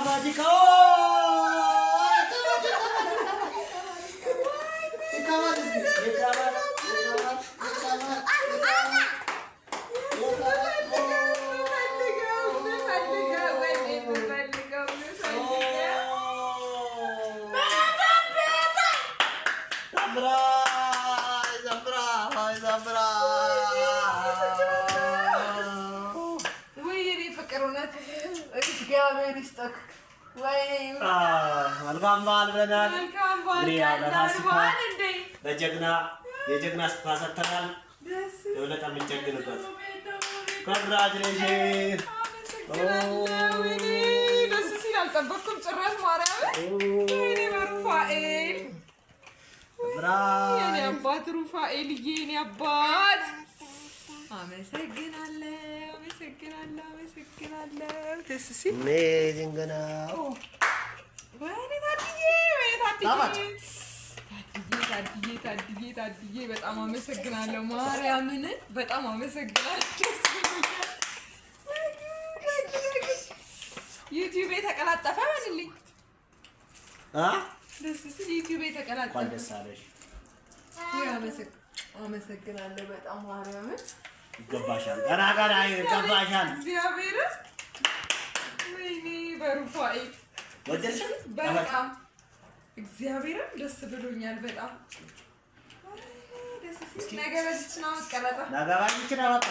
ፋሲካ መልካም በዓል ብለናል። በጀግና የጀግና ስፍራ ሰጥተናል። የበለጠ የምንጀግንበት ኮንግራቹሌሽን። ደስ ሲል አልጠበኩም ጭራሽ ማርያምን። የኔ ሩፋኤል የኔ አባት ሩፋኤልዬ የኔ አባት አመሰግናለሁ። ደስ ሲል አሜዚንግ ነው። ወይኔ ታድዬ በጣም አመሰግናለሁ። ማርያምን በጣም አመሰግናለሁ። ዩቲዩብ ተቀላጠፈ በልልኝ። ደስ ሲል ዩቲዩብ ተቀላጠፈ። እንኳን ደስ አለሽ። አመሰግናለሁ በጣም ማርያምን። ይገባሻል። ይገባሻል። እግዚአብሔር ወይኔ በሩፋኤል ወደድሽው? በጣም እግዚአብሔርን ደስ ብሎኛል። በጣም ደስ ሲል ነገ በዚች ነው መቀረጻ ነገ በዚች ነው በቃ